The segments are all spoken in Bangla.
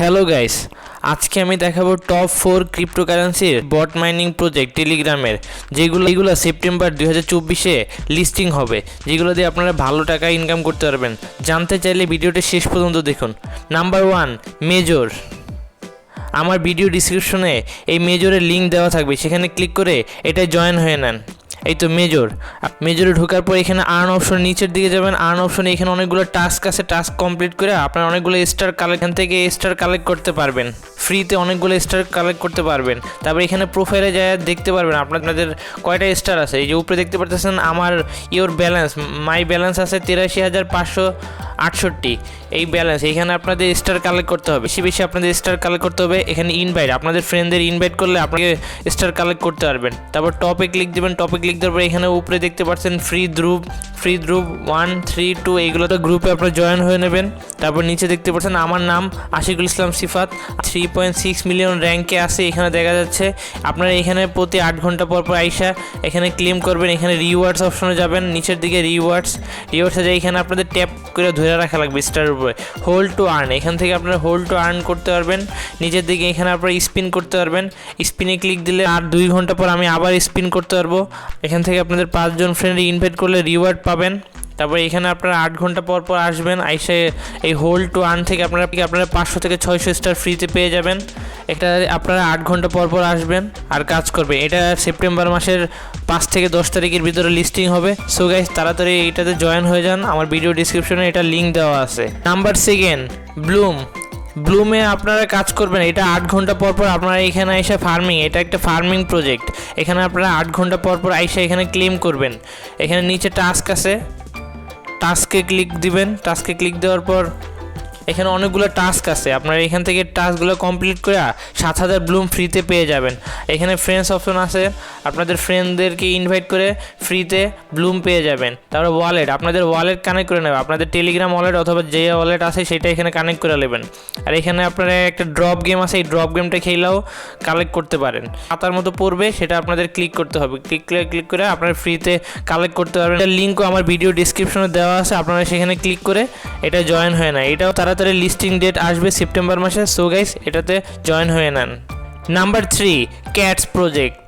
হ্যালো গাইস, আজকে আমি দেখাবো টপ 4 ক্রিপ্টোকারেন্সির বট মাইনিং প্রজেক্ট টেলিগ্রামের যেগুলো সেপ্টেম্বর 2024-এ লিস্টিং হবে, যেগুলো দিয়ে আপনারা ভালো টাকা ইনকাম করতে পারবেন। জানতে চাইলে ভিডিওটি শেষ পর্যন্ত দেখুন। Number 1, major. আমার ভিডিও ডিসক্রিপশনে এই মেজরের লিঙ্ক দেওয়া থাকবে, সেখানে ক্লিক করে এটা জয়েন হয়ে নেন। এই তো মেজরে ঢোকার পর এখানে আর্ন অপশন নিচের দিকে যাবেন। আর্ন অপশনে এখানে অনেকগুলো টাস্ক আছে, টাস্ক কমপ্লিট করে আপনারা অনেকগুলো স্টার কালেকশন থেকে স্টার কালেক্ট করতে পারবেন, ফ্রিতে অনেকগুলো স্টার কালেক্ট করতে পারবেন। তারপর এখানে প্রোফাইলে যায় দেখতে পারবেন আপনাদের কয়টা স্টার আছে। এই যে উপরে দেখতে পাচ্ছেন আমার মাই ব্যালেন্স আছে 83,568 এই ব্যালেন্স। এখানে আপনাদের স্টার কালেক্ট করতে হবে, বেশি আপনাদের স্টার কালেক্ট করতে হবে। এখানে ইনভাইট, আপনাদের ফ্রেন্ডদের ইনভাইট করলে আপনাকে স্টার কালেক্ট করতে পারবেন। তারপর টপে ক্লিক দেবেন। টপে ক্লিক দেওয়ার পর এখানে উপরে দেখতে পাচ্ছেন ফ্রি গ্রুপ 1, 3, 2 এইগুলোতে গ্রুপে আপনারা জয়েন হয়ে নেবেন। তারপর নিচে দেখতে পাচ্ছেন আমার নাম আশিকুল ইসলাম সিফাত, 3.6 মিলিয়ন র্যাঙ্কে আছে এখানে দেখা যাচ্ছে। আপনারা এখানে প্রতি 8 ঘন্টা পর আইসা এখানে ক্লেম করবেন। এখানে রিওয়ার্ডস অপশনে যাবেন, নিচের দিকে রিওয়ার্ডসে যায় এখানে আপনাদের ট্যাপ করে ধরে রাখা লাগবে স্টারের উপরে। হোল্ড টু আর্ন, এখান থেকে আপনারা হোল্ড টু আর্ন করতে পারবেন। নিচের দিকে এখানে আপনারা স্পিন করতে পারবেন। স্পিনে ক্লিক দিলে আর 2 ঘন্টা পর আমি আবার স্পিন করতে পারবো। এখান থেকে আপনাদের 5 জন ফ্রেন্ড ইনভাইট করলে রিওয়ার্ড পাবেন। তারপরে এখানে আপনারা 8 ঘন্টা পর আসবেন, আইসে এই হোল্ড টু আর্ন থেকে আপনারা 500 থেকে 600 স্টার ফ্রিতে পেয়ে যাবেন। এটা আপনারা 8 ঘন্টা পর আসবেন আর কাজ করবে। এটা সেপ্টেম্বর মাসের 5 থেকে 10 তারিখের ভিতরে লিস্টিং হবে। সো গাইস, তাড়াতাড়ি এটাতে জয়েন হয়ে যান, আমার ভিডিও ডিসক্রিপশনে এটা লিঙ্ক দেওয়া আছে। নাম্বার 2, ব্লুমে আপনারা কাজ করবেন। এটা 8 ঘন্টা পর আপনারা এখানে এসে ফার্মিং, এটা একটা ফার্মিং প্রজেক্ট। এখানে আপনারা 8 ঘন্টা পর আইসা এখানে ক্লেম করবেন। এখানে নিচে টাস্ক আছে, টাস্কে ক্লিক দিবেন। টাস্কে ক্লিক দেওয়ার পর এখানে অনেকগুলো টাস্ক আছে, আপনারা এখান থেকে টাস্কগুলো কমপ্লিট করে 7,000 ব্লুম ফ্রিতে পেয়ে যাবেন। এখানে ফ্রেন্ডস অপশন আছে, আপনাদের ফ্রেন্ডদেরকে ইনভাইট করে ফ্রিতে ব্লুম পেয়ে যাবেন। তারপরে ওয়ালেট, আপনাদের ওয়ালেট কানেক্ট করে নেবে, আপনাদের টেলিগ্রাম ওয়ালেট অথবা যে ওয়ালেট আছে সেটা এখানে কানেক্ট করে নেবেন। আর এখানে আপনারা একটা ড্রপ গেম আছে, এই ড্রপ গেমটা খেলেও কালেক্ট করতে পারেন। খাতার মতো পড়বে, সেটা আপনাদের ক্লিক করতে হবে। ক্লিক করে আপনারা ফ্রিতে কালেক্ট করতে পারবেন। এটার লিঙ্কও আমার ভিডিও ডিসক্রিপশনে দেওয়া আছে, আপনারা সেখানে ক্লিক করে এটা জয়েন হয়ে নেয়। এটাও তাড়াতাড়ি লিস্টিং ডেট আসবে সেপ্টেম্বর মাসে। সো গাইস, এটাতে জয়েন হয়ে নেন। Number 3, cats project.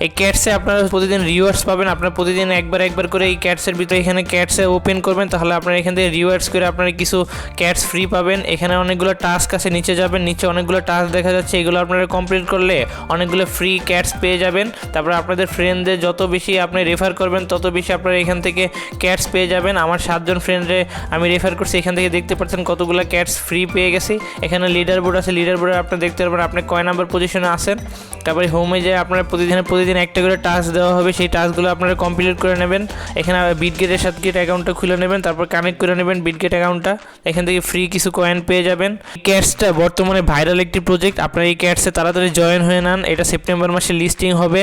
এই ক্যাটসে আপনারা প্রতিদিন রিওয়ার্ডস পাবেন। আপনারা প্রতিদিন একবার করে এই ক্যাটসের ভিতরে এখানে ক্যাটসে ওপেন করবেন, তাহলে আপনারা এখান থেকে রিওয়ার্ডস করে আপনারা কিছু ক্যাটস ফ্রি পাবেন। এখানে অনেকগুলো টাস্ক আছে, নিচে যাবেন, নিচে অনেকগুলো টাস্ক দেখা যাচ্ছে। এগুলো আপনারা কমপ্লিট করলে অনেকগুলো ফ্রি ক্যাটস পেয়ে যাবেন। তারপরে আপনাদের ফ্রেন্ডদের যত বেশি আপনি রেফার করবেন তত বেশি আপনারা এখান থেকে ক্যাটস পেয়ে যাবেন। আমার 7 জন ফ্রেন্ডে আমি রেফার করছি, এখান থেকে দেখতে পাচ্ছেন কতগুলো ক্যাটস ফ্রি পেয়ে গেছি। এখানে লিডার বোর্ড আছে, লিডার বোর্ডে আপনি দেখতে পারবেন আপনি কয় নাম্বার পজিশনে আছেন। তারপরে হোমে যায় আপনারা প্রতিদিন একটা করে টাস্ক দেওয়া হবে, সেই টাস্কগুলো আপনারা কমপ্লিট করে নেবেন। এখানে বিটগেটের সাথে অ্যাকাউন্টটা খুলে নেবেন, তারপর কানেক্ট করে নেবেন বিটগেট অ্যাকাউন্টটা। এখান থেকে ফ্রি কিছু কয়েন পেয়ে যাবেন। ক্যাটসটা বর্তমানে ভাইরাল একটি প্রজেক্ট, আপনারা এই ক্যাটসে তাড়াতাড়ি জয়েন হয়ে নেন। এটা সেপ্টেম্বর মাসে লিস্টিং হবে,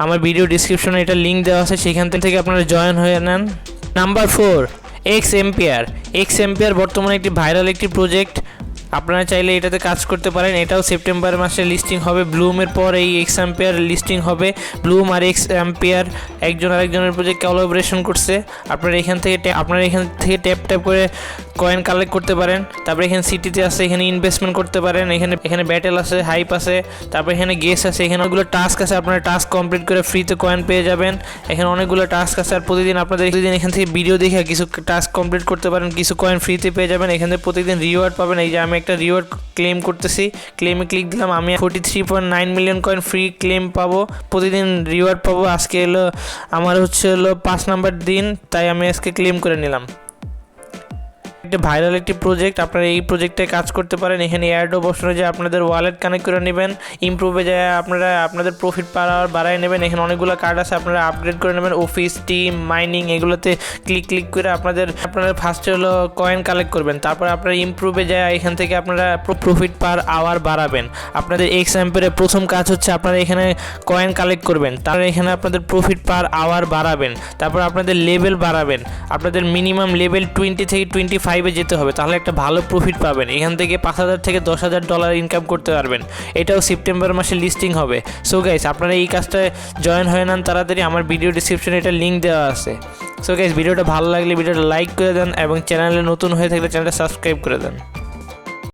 আমার ভিডিও ডিসক্রিপশনে এটা লিঙ্ক দেওয়া আছে, সেখান থেকে আপনারা জয়েন হয়ে নেন। নাম্বার 4, এক্স এম্পিয়ার বর্তমানে একটি ভাইরাল একটি প্রজেক্ট, আপনারা চাইলে এটাতে কাজ করতে পারেন। এটাও সেপ্টেম্বর মাসে লিস্টিং হবে। ব্লুমের পর এই এক্স এম্পিয়ার লিস্টিং হবে। ব্লুম আর এক্স এম্পিয়ার একজন আরেকজনের প্রজেক্ট কোলাবোরেশন করছে। আপনারা এখান থেকে ট্যাপ করে কয়েন কালেক্ট করতে পারেন। তারপরে এখানে সিটিতে আছে, এখানে ইনভেস্টমেন্ট করতে পারেন। এখানে ব্যাটেল আছে, হাইপ আছে, তারপর এখানে গেস আছে, এখানে অনেকগুলো টাস্ক আছে, আপনারা টাস্ক কমপ্লিট করে ফ্রিতে কয়েন পেয়ে যাবেন। এখানে অনেকগুলো টাস্ক আছে, আর প্রতিদিন এখান থেকে ভিডিও দেখে কিছু টাস্ক কমপ্লিট করতে পারেন, কিছু কয়েন ফ্রিতে পেয়ে যাবেন। এখান থেকে প্রতিদিন রিওয়ার্ড পাবেন। এই যে আমি একটা রিওয়ার্ড ক্লেম করতেছি, ক্লেমে ক্লিক দিলাম, আমি 43.9 মিলিয়ন কয়েন ফ্রি ক্লেম পাবো, প্রতিদিন রিওয়ার্ড পাবো। আজকে আমার 5 নাম্বার দিন, তাই আমি আজকে ক্লেম করে নিলাম। একটা ভাইরাল একটি প্রজেক্ট, আপনারা এই প্রজেক্টে কাজ করতে পারেন। এখানে এয়ারড্রপ অপশনে যে আপনাদের ওয়ালেট কানেক্ট করে নেবেন, ইমপ্রুভে যায় আপনারা আপনাদের প্রফিট পাওয়ার বাড়ায় নেবেন। এখানে অনেকগুলো কার্ড আছে, আপনারা আপগ্রেড করে নেবেন। অফিস, টিম, মাইনিং এগুলোতে ক্লিক করে আপনারা ফার্স্টে কয়েন কালেক্ট করবেন। তারপর আপনারা ইমপ্রুভে যায় এখান থেকে আপনারা প্রফিট পার আওয়ার বাড়াবেন। আপনাদের এক্স এম্পিয়ারের প্রথম কাজ হচ্ছে আপনারা এখানে কয়েন কালেক্ট করবেন, তারপর এখানে আপনাদের প্রফিট পার আওয়ার বাড়াবেন। তারপর আপনাদের লেভেল বাড়াবেন, আপনাদের মিনিমাম লেভেল 20 থেকে 25 যেতে হবে, তাহলে একটা ভালো প্রফিট পাবেন। এখান থেকে 5,000 থেকে 10,000 ডলার ইনকাম করতে পারবেন। এটাও সেপ্টেম্বর মাসে লিস্টিং হবে। সো গাইস, আপনারা এই কাজটায় জয়েন হয়ে নেন তাড়াতাড়ি, আমার ভিডিও ডিসক্রিপশনে এটা লিঙ্ক দেওয়া আছে। সো গাইস, ভিডিওটা ভালো লাগলে ভিডিওটা লাইক করে দেন এবং চ্যানেলে নতুন হয়ে থাকলে চ্যানেলটা সাবস্ক্রাইব করে দেন।